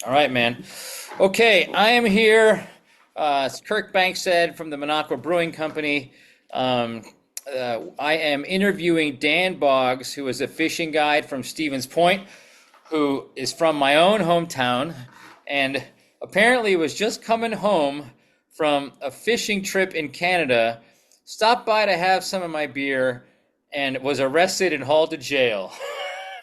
All right, man. Okay, I am here. As Kirk Banks said from the Minocqua Brewing Company. Um, I am interviewing Dan Boggs, who is a fishing guide from Stevens Point, who is from my own hometown, and apparently was just coming home from a fishing trip in Canada, stopped by to have some of my beer, and was arrested and hauled to jail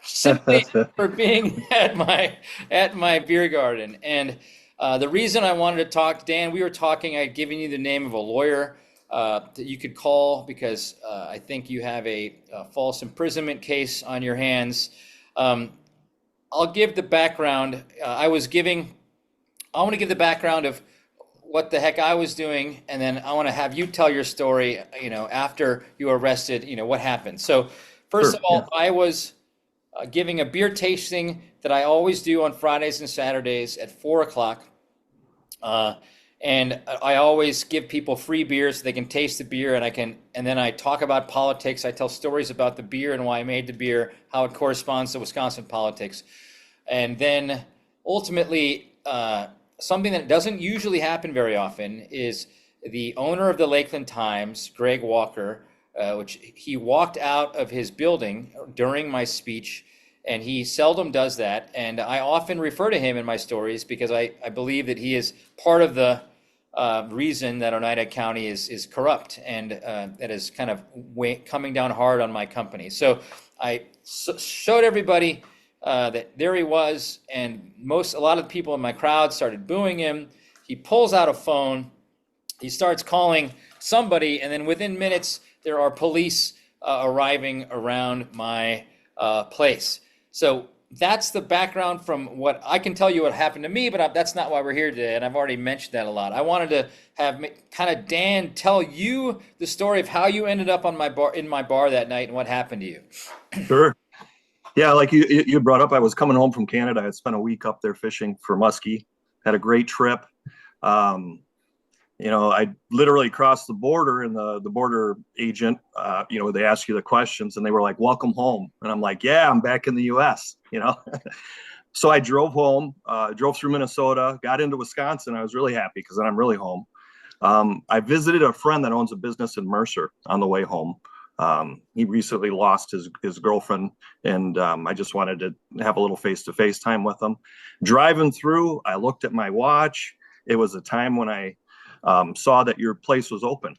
simply for being at my beer garden. And the reason I wanted to talk to Dan, we were talking. I'd given you the name of a lawyer that you could call because I think you have a false imprisonment case on your hands. I'll give the background. I want to give the background of what the heck I was doing, and then I want to have you tell your story. After you were arrested, what happened. So, first Sure. of Yeah. all, I was giving a beer tasting that I always do on Fridays and Saturdays at 4 o'clock. Uh, and I always give people free beer so they can taste the beer, and then I talk about politics. I tell stories about the beer and why I made the beer, how it corresponds to Wisconsin politics. And then ultimately, something that doesn't usually happen very often is the owner of the Lakeland Times, Greg Walker, which he walked out of his building during my speech, and he seldom does that. And I often refer to him in my stories because I believe that he is part of the reason that Oneida County is corrupt and that is kind of coming down hard on my company. So I showed everybody that there he was, and a lot of the people in my crowd started booing him. He pulls out a phone, he starts calling somebody, and then within minutes there are police arriving around my place. So that's the background from what I can tell you what happened to me, but that's not why we're here today, and I've already mentioned that a lot. I wanted to have kind of Dan tell you the story of how you ended up in my bar that night and what happened to you. Sure. Yeah, like you brought up, I was coming home from Canada. I had spent a week up there fishing for muskie. Had a great trip. Um, I literally crossed the border, and the border agent, they ask you the questions, and they were like, "Welcome home," and I'm like, "Yeah, I'm back in the U.S." So I drove home, drove through Minnesota, got into Wisconsin. I was really happy because then I'm really home. I visited a friend that owns a business in Mercer on the way home. He recently lost his girlfriend, and I just wanted to have a little face-to-face time with him. Driving through, I looked at my watch. It was a time when I saw that your place was open.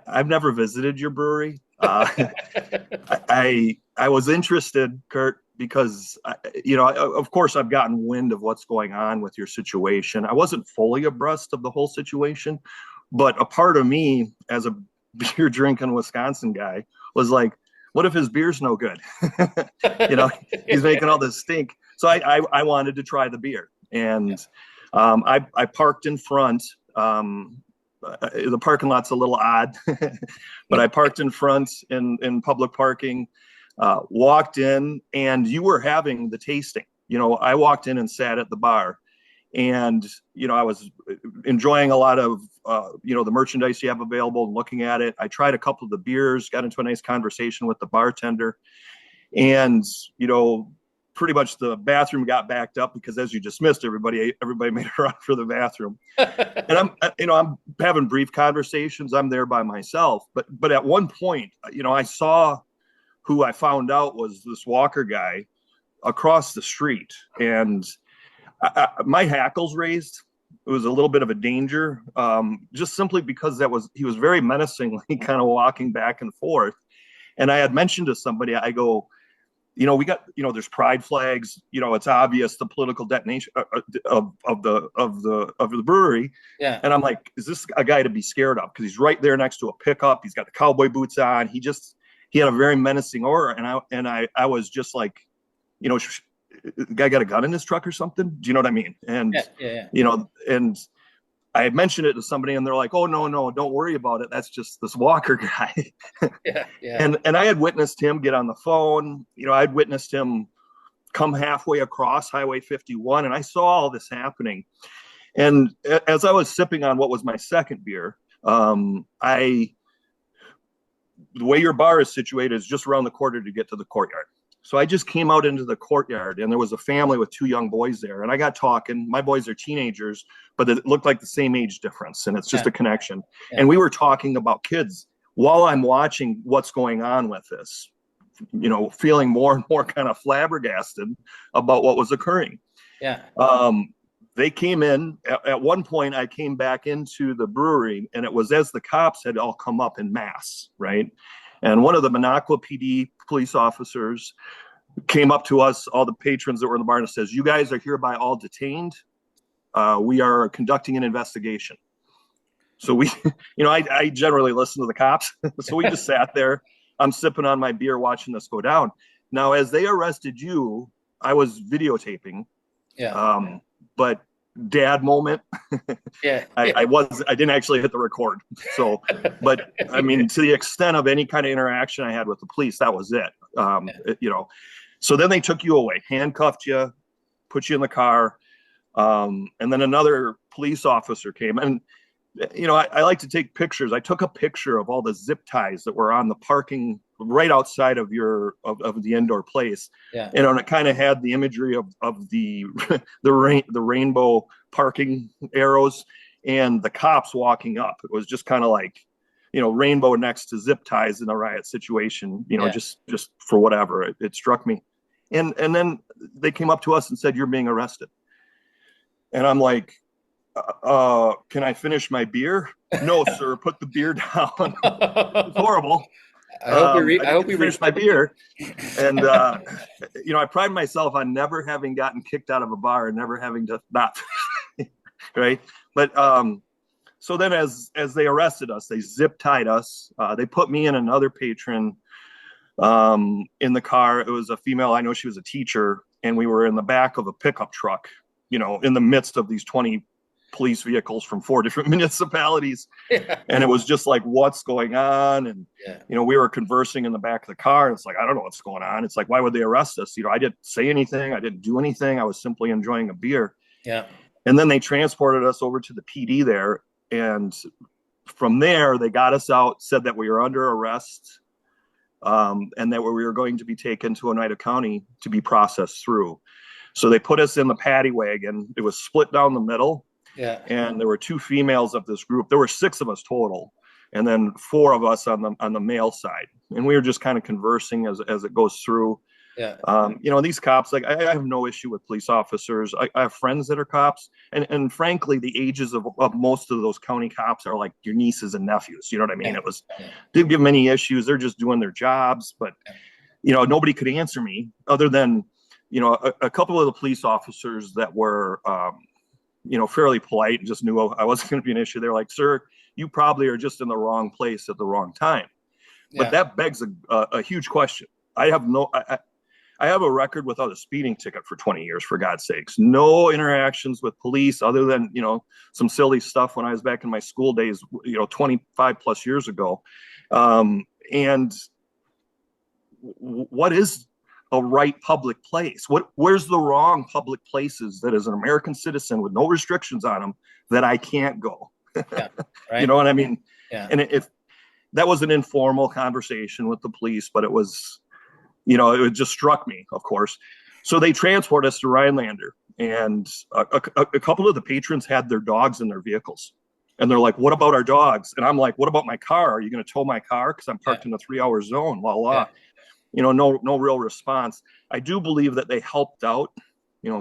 I've never visited your brewery. I was interested, Kurt, because of course I've gotten wind of what's going on with your situation. I wasn't fully abreast of the whole situation, but a part of me, as a beer drinking Wisconsin guy, was like, what if his beer's no good? you know, he's making all this stink. So I wanted to try the beer, and I parked in front. The parking lot's a little odd, but I parked in front in public parking. Walked in, and you were having the tasting. I walked in and sat at the bar, and I was enjoying a lot of the merchandise you have available and looking at it. I tried a couple of the beers, got into a nice conversation with the bartender, and pretty much the bathroom got backed up because, as you dismissed, everybody made a run for the bathroom. And I'm having brief conversations. I'm there by myself, but at one point, I saw who I found out was this Walker guy across the street, and my hackles raised. It was a little bit of a danger, just simply because he was very menacingly kind of walking back and forth. And I had mentioned to somebody, I go, we got, there's pride flags. It's obvious the political detonation of the brewery. Yeah. And I'm like, is this a guy to be scared of? Because he's right there next to a pickup. He's got the cowboy boots on. He had a very menacing aura, and I was just like, the guy got a gun in his truck or something. Do you know what I mean? And Yeah. And I had mentioned it to somebody, and they're like, "Oh, no, don't worry about it. That's just this Walker guy." Yeah. And I had witnessed him get on the phone. I'd witnessed him come halfway across Highway 51, and I saw all this happening. And as I was sipping on what was my second beer, the way your bar is situated is just around the corner to get to the courtyard. So I just came out into the courtyard, and there was a family with two young boys there. And I got talking. My boys are teenagers, but it looked like the same age difference, and it's just Yeah. a connection. Yeah. And we were talking about kids while I'm watching what's going on with this, feeling more and more kind of flabbergasted about what was occurring. Yeah. They came in. At one point, I came back into the brewery, and it was as the cops had all come up in mass, right? And one of the Minocqua PD police officers came up to us, all the patrons that were in the bar, and says, "You guys are hereby all detained. We are conducting an investigation." So we, I generally listen to the cops. So we just sat there. I'm sipping on my beer, watching this go down. Now, as they arrested you, I was videotaping. Yeah. But dad moment. Yeah. I didn't actually hit the record. So, but I mean, to the extent of any kind of interaction I had with the police, that was it. So then they took you away, handcuffed you, put you in the car. And then another police officer came. And, I like to take pictures. I took a picture of all the zip ties that were on the parking right outside of of the indoor place. Yeah. And it kind of had the imagery of the the rainbow parking arrows and the cops walking up. It was just kind of like, rainbow next to zip ties in a riot situation, just for whatever. It struck me. And then they came up to us and said, "You're being arrested." And I'm like, can I finish my beer? "No, sir, put the beer down." It's horrible. I hope you finished my beer. And, I pride myself on never having gotten kicked out of a bar and never having to not, right? But so then as they arrested us, they zip tied us. They put me and another patron in the car. It was a female. I know she was a teacher, and we were in the back of a pickup truck, in the midst of these 20 police vehicles from 4 different municipalities. Yeah. And it was just like, what's going on? And, Yeah. we were conversing in the back of the car. And it's like, I don't know what's going on. It's like, why would they arrest us? I didn't say anything. I didn't do anything. I was simply enjoying a beer. Yeah. And then they transported us over to the PD there. And from there, they got us out, said that we were under arrest, and that we were going to be taken to Oneida County to be processed through. So they put us in the paddy wagon. It was split down the middle. Yeah. And there were 2 females of this group. There were 6 of us total, and then 4 of us on the male side. And we were just kind of conversing as it goes through. Yeah. These cops, like, I have no issue with police officers. I have friends that are cops, and frankly, the ages of most of those county cops are like your nieces and nephews. You know what I mean? Didn't give them any issues. They're just doing their jobs. But nobody could answer me other than a couple of the police officers that were fairly polite and just knew I wasn't going to be an issue. They're like, "Sir, you probably are just in the wrong place at the wrong time." Yeah. But that begs a huge question. I have a record without a speeding ticket for 20 years, for God's sakes. No interactions with police other than, some silly stuff when I was back in my school days, 25 plus years ago. And what is a right public place? Where's the wrong public places that as an American citizen with no restrictions on them that I can't go? Yeah. Right. You know what I mean? Yeah. And if that was an informal conversation with the police, but it was, it just struck me, of course. So they transport us to Rhinelander, and a couple of the patrons had their dogs in their vehicles. And they're like, "What about our dogs?" And I'm like, "What about my car? Are you going to tow my car? Because I'm parked in a 3-hour zone." No real response. I do believe that they helped out,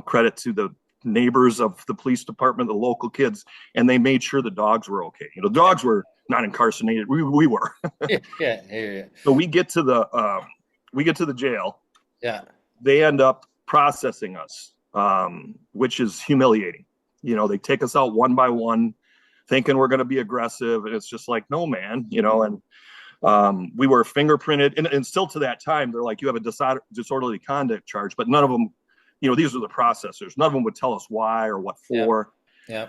credit to the neighbors of the police department, the local kids, and they made sure the dogs were okay. Dogs were not incarcerated. We were. Yeah. So we get to the jail. Yeah. They end up processing us, which is humiliating. They take us out one by one, thinking we're going to be aggressive. And it's just like, no, man, and we were fingerprinted, and still to that time, they're like, "You have a disorderly conduct charge," but none of them, these are the processors. None of them would tell us why or what for. Yeah.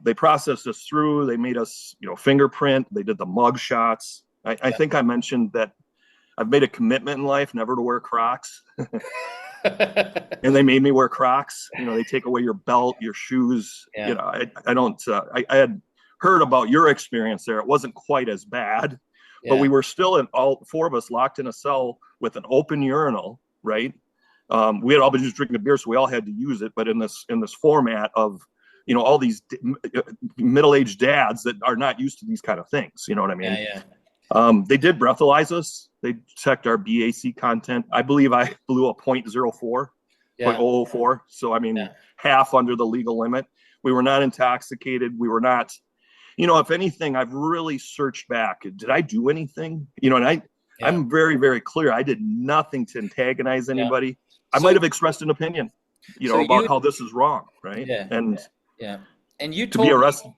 They processed us through. They made us, fingerprint. They did the mug shots. I think I mentioned that I've made a commitment in life never to wear Crocs. And they made me wear Crocs. They take away your belt, your shoes. Yeah. I had heard about your experience there. It wasn't quite as bad. But we were still all 4 of us locked in a cell with an open urinal, right? We had all been just drinking beer, so we all had to use it, but in this format of, all these middle-aged dads that are not used to these kind of things. You know what I mean? Yeah. They did breathalyze us. They checked our BAC content. I believe I blew a 0.04, Yeah. 0.004. So, I mean, Yeah. half under the legal limit. We were not intoxicated. We were not, if anything, I've really searched back. Did I do anything? And Yeah. I'm very, very clear. I did nothing to antagonize Yeah. anybody. I So, might have expressed an opinion, so about you, how this is wrong, right? yeah, And yeah. And you to be told me, arrested.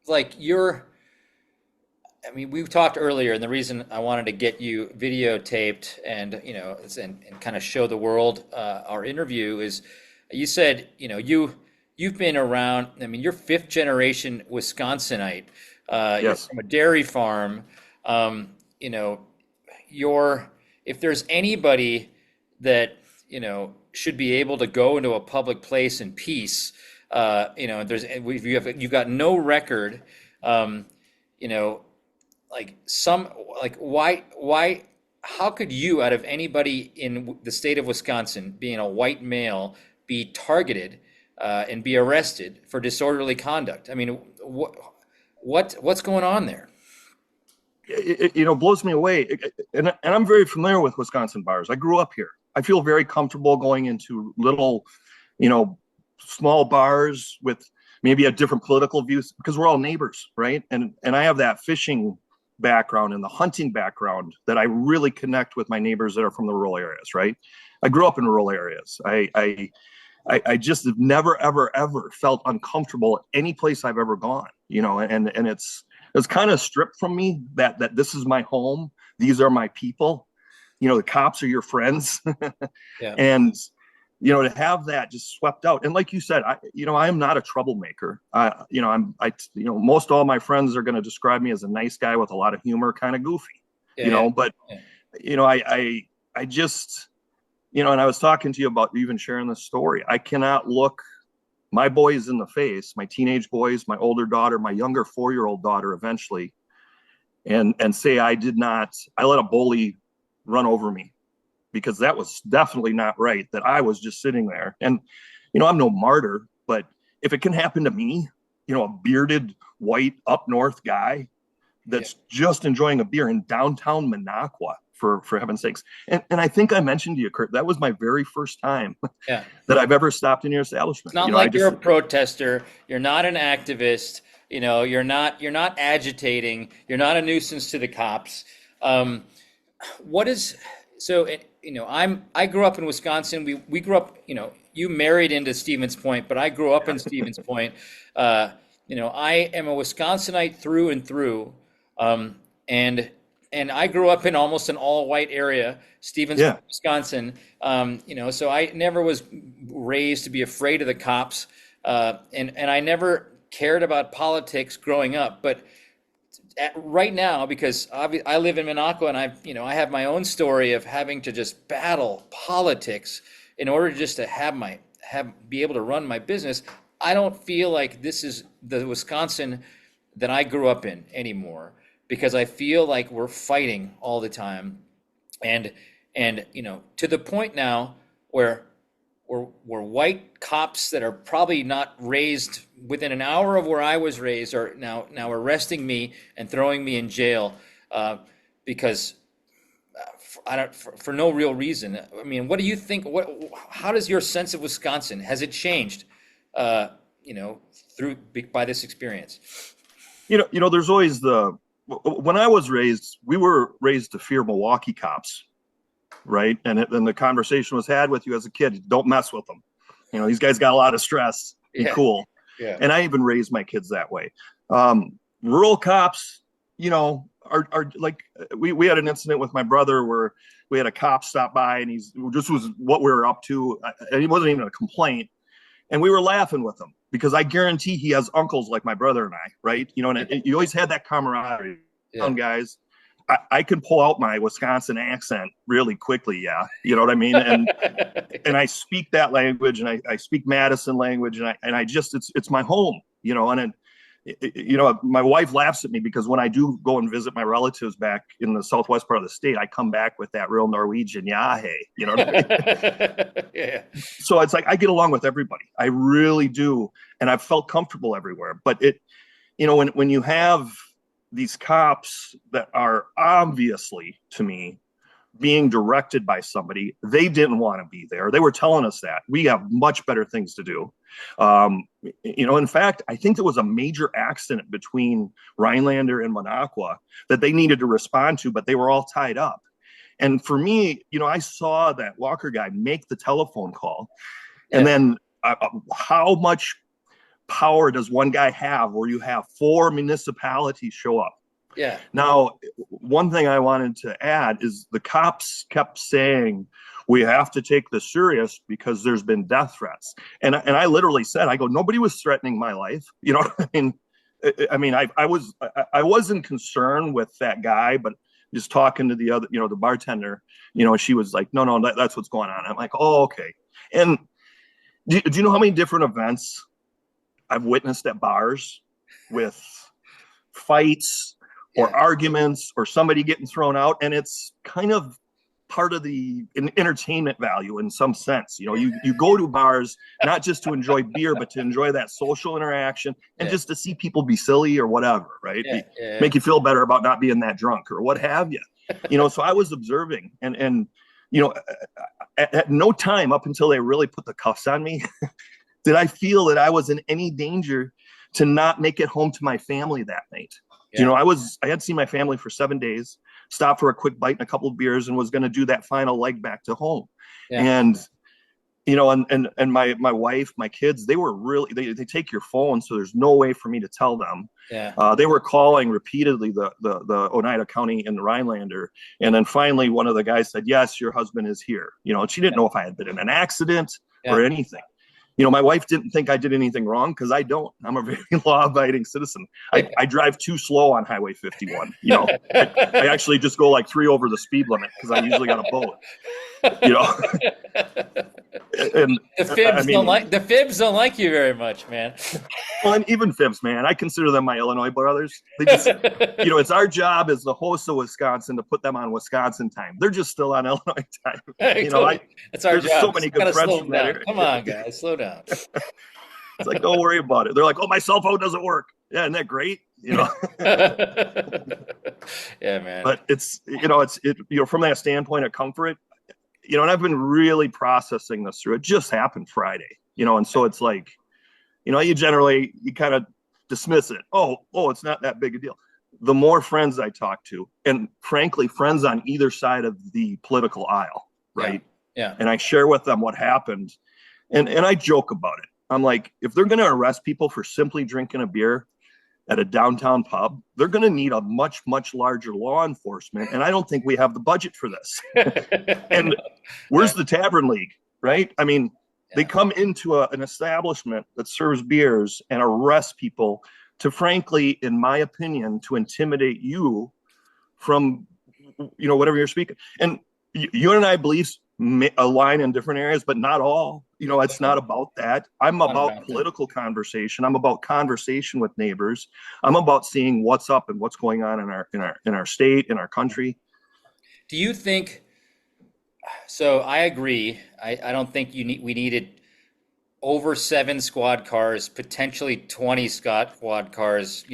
like, I mean, we talked earlier, and the reason I wanted to get you videotaped and, and kind of show the world our interview is you said, you've been around, I mean, you're fifth generation Wisconsinite. You're Yes. from a dairy farm. You know, if there's anybody that, should be able to go into a public place in peace, you've got no record, you know, why how could you, out of anybody in the state of Wisconsin, being a white male, be targeted and be arrested for disorderly conduct? I mean, what's going on there? It blows me away. And I'm very familiar with Wisconsin bars. I grew up here. I feel very comfortable going into little, you know, small bars with maybe a different political views because we're all neighbors, right? And I have that fishing background and the hunting background that I really connect with my neighbors that are from the rural areas, right? I grew up in rural areas. I just have never, ever, ever felt uncomfortable at any place I've ever gone, and it's kind of stripped from me that this is my home. These are my people. The cops are your friends. Yeah. And, to have that just swept out. And like you said, I am not a troublemaker. Most all my friends are going to describe me as a nice guy with a lot of humor, kind of goofy, Yeah. but, I just, and I was talking to you about even sharing this story. I cannot look my boys in the face, my teenage boys, my older daughter, my younger 4-year-old daughter eventually, and say I let a bully run over me, because that was definitely not right, that I was just sitting there. And, I'm no martyr, but if it can happen to me, a bearded white up north guy that's just enjoying a beer in downtown Minocqua, for heaven's sakes. And I think I mentioned to you, Kurt, that was my very first time Yeah. that I've ever stopped in your It's establishment. not like you're a protester. You're not an activist. You're not agitating. You're not a nuisance to the cops. What is so? I grew up in Wisconsin. We grew up. You married into Stevens Point, but I grew up in Stevens Point. I am a Wisconsinite through and through, and I grew up in almost an all-white area, Stevens Point, Wisconsin. So I never was raised to be afraid of the cops, and I never cared about politics growing up. But right now, because I live in Minocqua, and I have my own story of having to just battle politics in order just to be able to run my business. I don't feel like this is the Wisconsin that I grew up in anymore, because I feel like we're fighting all the time, and to the point now where we're white cops that are probably not raised within an hour of where I was raised are now arresting me and throwing me in jail because for no real reason. I mean, what do you think? How does your sense of Wisconsin, has it changed? By this experience? There's always when I was raised, we were raised to fear Milwaukee cops, right? And then the conversation was had with you as a kid: don't mess with them. These guys got a lot of stress. Be cool. Yeah. And I even raised my kids that way. Rural cops, are like, we had an incident with my brother where we had a cop stop by, and this was what we were up to. And it wasn't even a complaint. And we were laughing with him because I guarantee he has uncles like my brother and I, right? And you always had that camaraderie. Yeah. Guys, I can pull out my Wisconsin accent really quickly. Yeah. You know what I mean? And and I speak that language, and I speak Madison language, and I just, it's my home, my wife laughs at me because when I do go and visit my relatives back in the southwest part of the state, I come back with that real Norwegian yahe, you know what I mean? Yeah. So it's like I get along with everybody. I really do. And I've felt comfortable everywhere. But when you have these cops that are obviously, to me, being directed by somebody, they didn't want to be there. They were telling us that we have much better things to do. In fact, I think there was a major accident between Rhinelander and Minocqua that they needed to respond to, but they were all tied up. And for me, I saw that Walker guy make the telephone call. And then how much power does one guy have where you have 4 municipalities show up? Yeah. Now, one thing I wanted to add is the cops kept saying, we have to take this serious because there's been death threats. And I literally said, I go, nobody was threatening my life. You know what I mean? I wasn't concerned with that guy, but just talking to the other, the bartender, she was like, no, that's what's going on. I'm like, oh, okay. And do you know how many different events I've witnessed at bars with fights or arguments or somebody getting thrown out? And it's kind of part of the entertainment value in some sense. You go to bars not just to enjoy beer, but to enjoy that social interaction and just to see people be silly or whatever, right? Make you feel better about not being that drunk or what have you. So I was observing and at no time up until they really put the cuffs on me did I feel that I was in any danger to not make it home to my family that night. Yeah. I had seen my family for 7 days, stopped for a quick bite and a couple of beers, and was going to do that final leg back to home. Yeah. And my wife, my kids, they were really, they take your phone, so there's no way for me to tell them. Yeah. They were calling repeatedly the Oneida County and the Rhinelander, and then finally one of the guys said, "Yes, your husband is here." And she didn't know if I had been in an accident or anything. My wife didn't think I did anything wrong because I don't. I'm a very law-abiding citizen. I drive too slow on Highway 51. I actually just go like 3 over the speed limit because I usually got a boat. And the fibs don't like you very much, man. Well, and even fibs, man, I consider them my Illinois brothers. They just, it's our job as the host of Wisconsin to put them on Wisconsin time. They're just still on Illinois time. It's our job. So many good friends from that area. Come on, guys, slow down. It's like, don't worry about it. They're like, oh, my cell phone doesn't work. Yeah, isn't that great? Yeah, man. But it's from that standpoint of comfort, and I've been really processing this through. It just happened Friday, and so it's like, you kind of dismiss it. Oh, it's not that big a deal. The more friends I talk to, and frankly, friends on either side of the political aisle, right? Yeah. And I share with them what happened, and I joke about it. I'm like, if they're going to arrest people for simply drinking a beer at a downtown pub, they're going to need a much, much larger law enforcement. And I don't think we have the budget for this. And where's the Tavern League, right? I mean, they come into an establishment that serves beers and arrest people to, frankly, in my opinion, to intimidate you from, whatever you're speaking. And you and I believe align in different areas, but not all. It's not about that. I'm about political conversation. I'm about conversation with neighbors. I'm about seeing what's up and what's going on in our state, in our country. Do you think? So I agree. I don't think we needed over 7 squad cars, potentially 20 squad cars.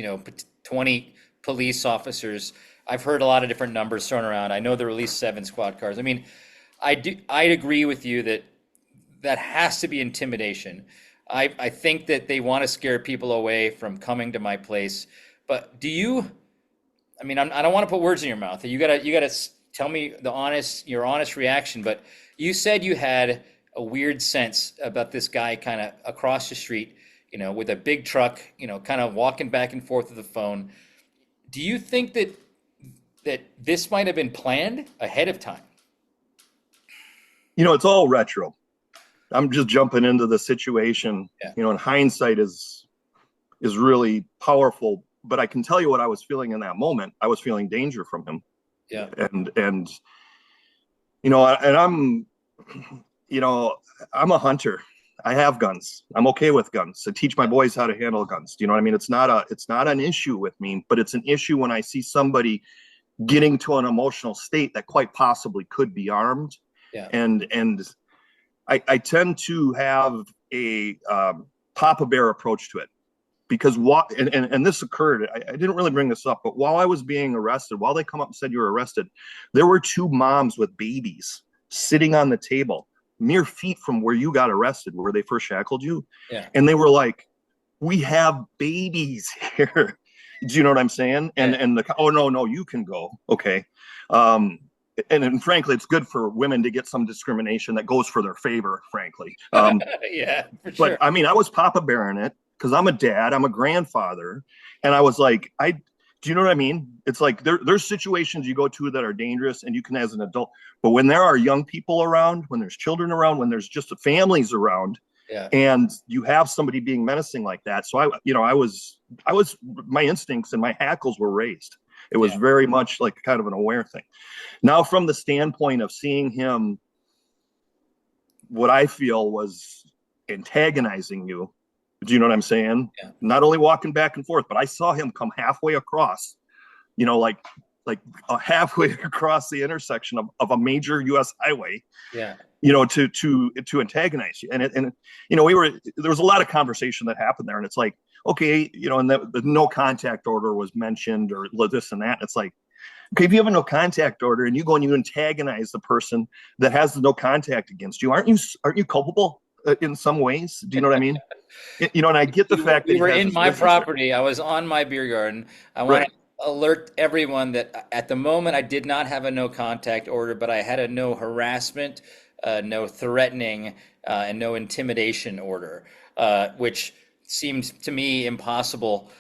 20 police officers. I've heard a lot of different numbers thrown around. I know there were at least 7 squad cars. I mean, I'd agree with you that has to be intimidation. I think that they want to scare people away from coming to my place. But do you? I mean, I don't want to put words in your mouth. You gotta tell me your honest reaction. But you said you had a weird sense about this guy kind of across the street, with a big truck, kind of walking back and forth with the phone. Do you think that this might have been planned ahead of time? It's all retro. I'm just jumping into the situation. Yeah. And hindsight is really powerful. But I can tell you what I was feeling in that moment. I was feeling danger from him. Yeah. And I'm a hunter. I have guns. I'm okay with guns. I teach my boys how to handle guns. Do you know what I mean? It's not an issue with me, but it's an issue when I see somebody getting to an emotional state that quite possibly could be armed. Yeah. And I tend to have a Papa Bear approach to it because and this occurred. I didn't really bring this up, but while I was being arrested, while they come up and said you were arrested, there were two moms with babies sitting on the table, mere feet from where you got arrested, where they first shackled you. Yeah. And they were like, "We have babies here." Do you know what I'm saying? And the oh no, you can go. Okay. And frankly, it's good for women to get some discrimination that goes for their favor, frankly. Yeah, for But sure. I mean, I was Papa Bearing it because I'm a dad, I'm a grandfather. And I was like, do you know what I mean? It's like there's situations you go to that are dangerous and you can as an adult. But when there are young people around, when there's children around, when there's just families around, Yeah. and you have somebody being menacing like that. So I was, my instincts and my hackles were raised. It was very much like kind of an aware thing. Now, from the standpoint of seeing him, what I feel was antagonizing you. Do you know what I'm saying? Yeah. Not only walking back and forth, but I saw him come halfway across, like halfway across the intersection of a major U.S. highway. Yeah. To antagonize you. And there was a lot of conversation that happened there. And it's like, okay, and the no contact order was mentioned or this and that. It's like, okay, if you have a no contact order and you go and you antagonize the person that has the no contact against you, aren't you culpable in some ways? Do you know what I mean? And I get the fact that You he were has in my property. I was on my beer garden. I want to alert everyone that at the moment I did not have a no contact order, but I had a no harassment, no threatening, and no intimidation order, which seemed to me impossible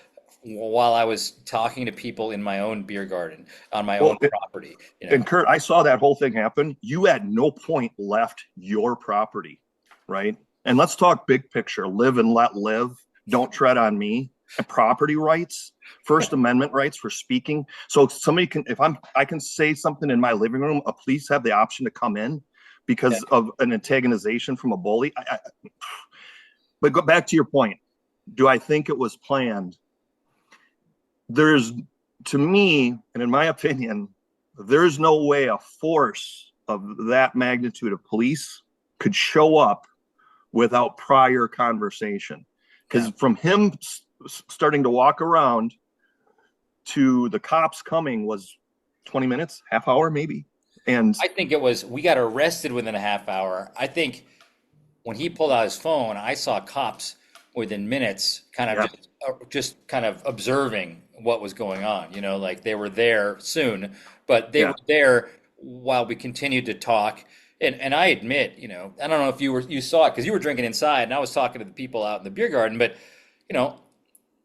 while I was talking to people in my own beer garden on my own property. And Kurt, I saw that whole thing happen. You at no point left your property, right? And let's talk big picture: live and let live. Don't tread on me. And property rights, First Amendment rights for speaking. So somebody can, I can say something in my living room, a police have the option to come in because of an antagonization from a bully. But go back to your point. Do I think it was planned? To me, and in my opinion, there's no way a force of that magnitude of police could show up without prior conversation. Because from him starting to walk around to the cops coming was 20 minutes, half hour maybe. And I think we got arrested within a half hour. I think when he pulled out his phone, I saw cops within minutes kind of just kind of observing what was going on, like they were there soon, but they were there while we continued to talk. And I admit, I don't know if you saw it because you were drinking inside and I was talking to the people out in the beer garden, but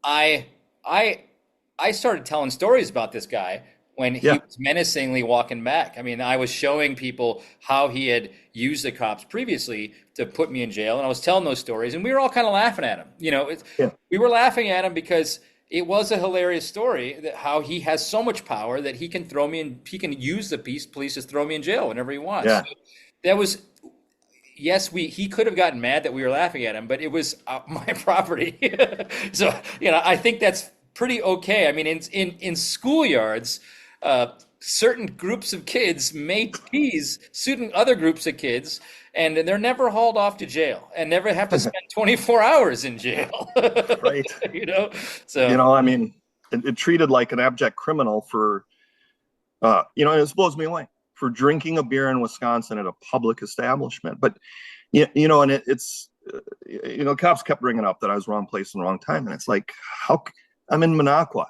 I started telling stories about this guy when he was menacingly walking back. I mean, I was showing people how he had used the cops previously to put me in jail, and I was telling those stories, and we were all kind of laughing at him. We were laughing at him because it was a hilarious story that how he has so much power that he can throw me in, he can use the police to throw me in jail whenever he wants. Yeah. So that was. Yes, he could have gotten mad that we were laughing at him, but it was my property. So, I think that's pretty okay. I mean, in schoolyards, certain groups of kids may tease certain other groups of kids, and they're never hauled off to jail and never have to spend 24 hours in jail. Right. So, I mean, it treated like an abject criminal for, and it blows me away. For drinking a beer in Wisconsin at a public establishment. But, and it's, cops kept bringing up that I was wrong place and wrong time. And it's like, I'm in Minocqua,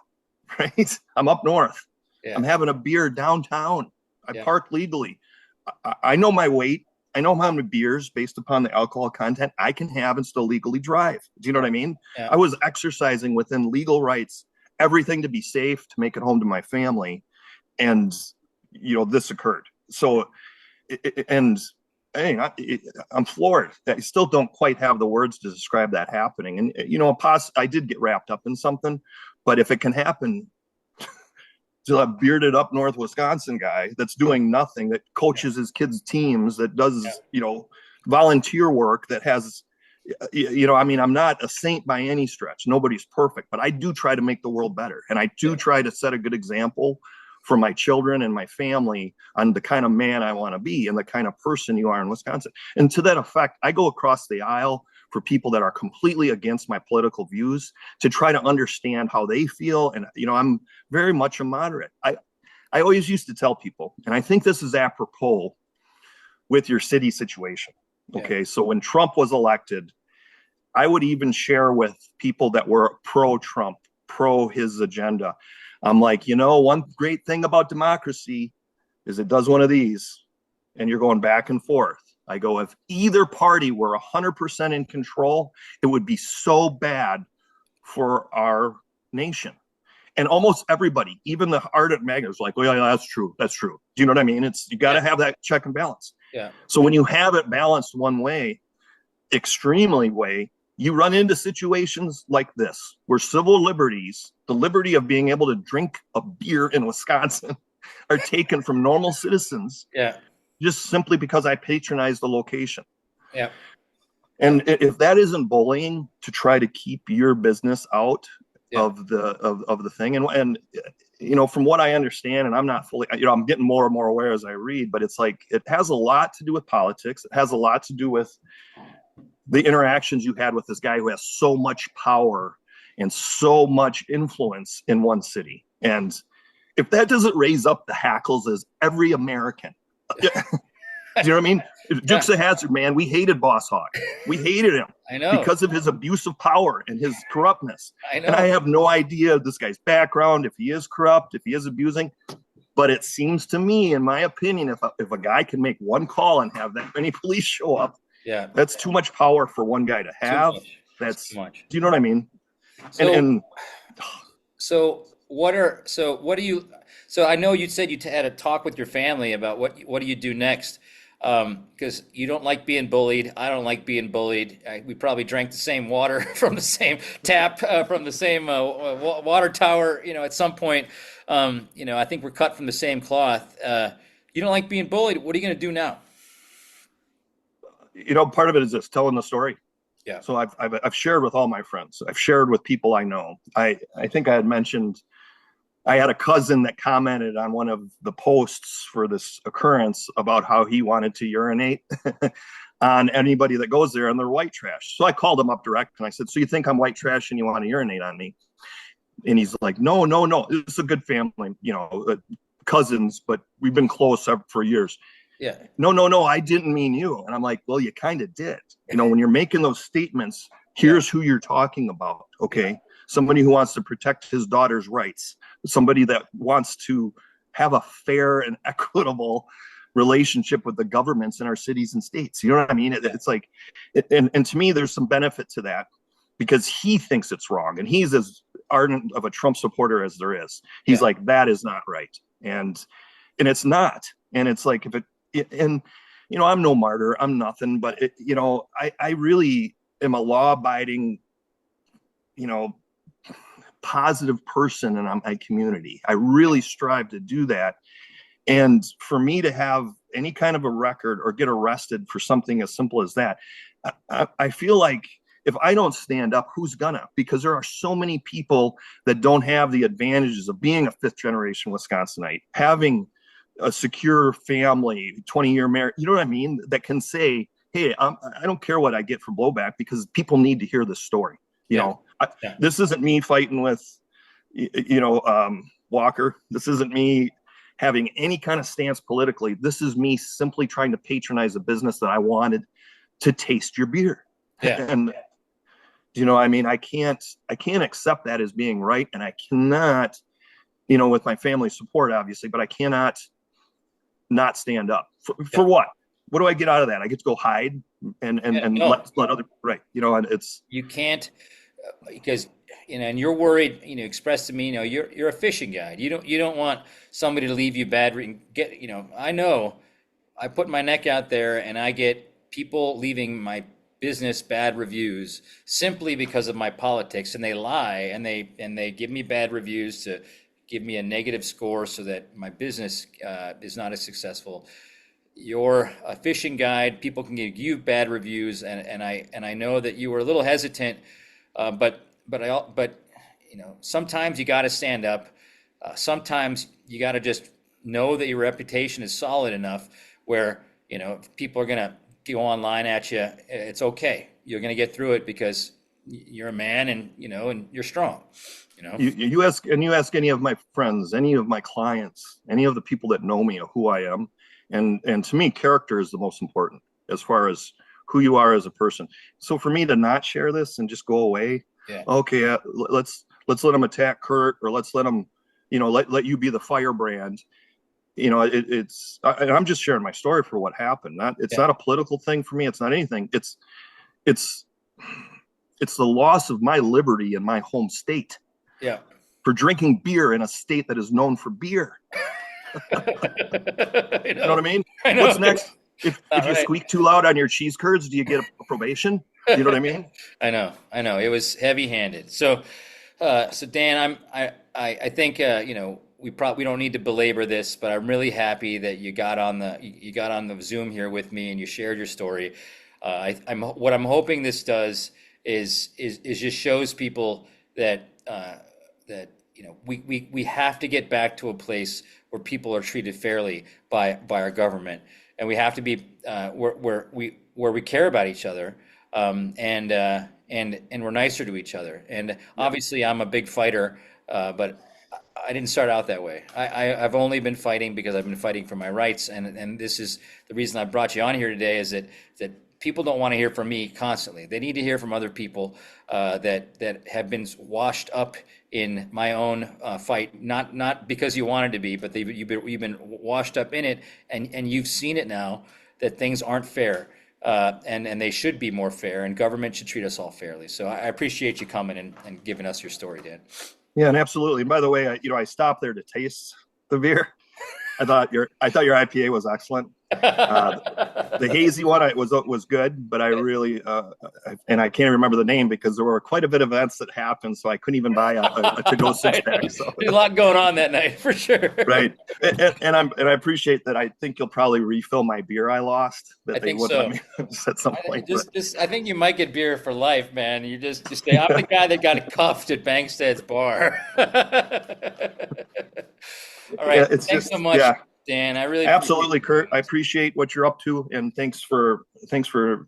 right? I'm up north. Yeah. I'm having a beer downtown. I parked legally. I know my weight. I know how many beers based upon the alcohol content I can have and still legally drive. Do you know what I mean? Yeah. I was exercising within legal rights, everything to be safe, to make it home to my family. And this occurred. So, I'm floored. I still don't quite have the words to describe that happening. And, I did get wrapped up in something, but if it can happen to a bearded up north Wisconsin guy that's doing nothing, that coaches his kids' teams, that does, volunteer work, that has I mean, I'm not a saint by any stretch. Nobody's perfect, but I do try to make the world better. And I do try to set a good example for my children and my family on the kind of man I want to be and the kind of person you are in Wisconsin. And to that effect, I go across the aisle for people that are completely against my political views to try to understand how they feel. And, I'm very much a moderate. I always used to tell people, and I think this is apropos with your city situation. Okay. So when Trump was elected, I would even share with people that were pro-Trump, pro his agenda. I'm like, one great thing about democracy is it does one of these and you're going back and forth. I go, if either party were 100% in control, it would be so bad for our nation. And almost everybody, even the ardent MAGA, is like, well, yeah, that's true. That's true. Do you know what I mean? You got to have that check and balance. Yeah. So when you have it balanced one way, extremely way, you run into situations like this, where civil liberties, the liberty of being able to drink a beer in Wisconsin, are taken from normal citizens. Yeah. Just simply because I patronize the location. Yeah. And if that isn't bullying to try to keep your business out of the thing, and from what I understand, and I'm not fully, I'm getting more and more aware as I read, but it's like it has a lot to do with politics. It has a lot to do with the interactions you had with this guy who has so much power and so much influence in one city. And if that doesn't raise up the hackles as every American, do you know what I mean? Dukes of Hazzard, man, we hated Boss Hogg. We hated him. I know. Because of his abuse of power and his corruptness. I know. And I have no idea this guy's background, if he is corrupt, if he is abusing. But it seems to me, in my opinion, if a guy can make one call and have that many police show up, that's too much power for one guy to have. That's too much. Do you know what I mean? So I know you said you had a talk with your family about what do you do next, because you don't like being bullied. I don't like being bullied. We probably drank the same water from the same tap, from the same water tower, at some point. I think we're cut from the same cloth. You don't like being bullied. What are you going to do now? Part of it is just telling the story. Yeah. So I've shared with all my friends. I've shared with people I know. I think I had mentioned I had a cousin that commented on one of the posts for this occurrence about how he wanted to urinate on anybody that goes there and they're white trash. So I called him up direct and I said, so you think I'm white trash and you want to urinate on me? And he's like, no. It's a good family, cousins, but we've been close for years. Yeah. No, I didn't mean you. And I'm like, well, you kind of did. When you're making those statements, here's who you're talking about. Okay. Somebody who wants to protect his daughter's rights, somebody that wants to have a fair and equitable relationship with the governments in our cities and states. You know what I mean? It's like, and to me, there's some benefit to that because he thinks it's wrong. And he's as ardent of a Trump supporter as there is. He's like, that is not right. And it's not. And it's like, I'm no martyr, I'm nothing, but I really am a law abiding, positive person in my community. I really strive to do that. And for me to have any kind of a record or get arrested for something as simple as that, I feel like if I don't stand up, who's gonna? Because there are so many people that don't have the advantages of being a fifth generation Wisconsinite, having a secure family, 20-year marriage, you know what I mean? That can say, hey, I don't care what I get for blowback because people need to hear this story. This isn't me fighting with, Walker. This isn't me having any kind of stance politically. This is me simply trying to patronize a business that I wanted to taste your beer. Yeah. And I can't accept that as being right. And I cannot, with my family support, obviously, but I cannot not stand up for what? What do I get out of that? I get to go hide and let other, right. And it's, you can't, because, and you're worried, expressed to me, you're a fishing guide. You don't want somebody to leave you bad, I know I put my neck out there and I get people leaving my business bad reviews simply because of my politics, and they lie and they give me bad reviews to give me a negative score so that my business is not as successful. you're a fishing guide. People can give you bad reviews, and I know that you were a little hesitant, but sometimes you got to stand up. Sometimes you got to just know that your reputation is solid enough where if people are gonna go online at you, it's okay. You're gonna get through it because you're a man, and you're strong. You ask any of my friends, any of my clients, any of the people that know me, who I am, and to me, character is the most important as far as who you are as a person. So for me to not share this and just go away, Yeah. okay, let's let them attack Kurt, or let's let them, let you be the firebrand. I'm just sharing my story for what happened. It's Yeah. not a political thing for me. It's not anything. It's the loss of my liberty in my home state. Yeah. For drinking beer in a state that is known for beer. You know what I mean? I know. What's next? If you Right. squeak too loud on your cheese curds, do you get a probation? You know what I mean? I know. It was heavy-handed. So Dan, I think we don't need to belabor this, but I'm really happy that you got on the Zoom here with me and you shared your story. What I'm hoping this does is just shows people that we have to get back to a place where people are treated fairly by our government, and we have to be where we care about each other, and we're nicer to each other. And obviously, I'm a big fighter, but I didn't start out that way. I've only been fighting because I've been fighting for my rights, and this is the reason I brought you on here today. Is that people don't want to hear from me constantly. They need to hear from other people that have been washed up in my own fight, not because you wanted to be, but you've been washed up in it, and you've seen it now that things aren't fair, and they should be more fair, and government should treat us all fairly. So I appreciate you coming and giving us your story, Dan. Yeah, and absolutely. And by the way, I stopped there to taste the beer. I thought your IPA was excellent. The hazy one was good, but I really and I can't remember the name because there were quite a bit of events that happened, so I couldn't even buy a to-go six-pack. So There's a lot going on that night for sure. right, and I appreciate that. I think you'll probably refill my beer I lost. That they would let me at some point. I think you might get beer for life, man. You just say, I'm the guy that got cuffed at Bankstead's bar. All right. Yeah, Thanks so much, Dan. I really absolutely, Kurt. I appreciate what you're up to, and thanks for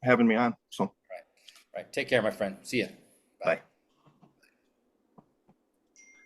having me on. So, right. Take care, my friend. See ya. bye.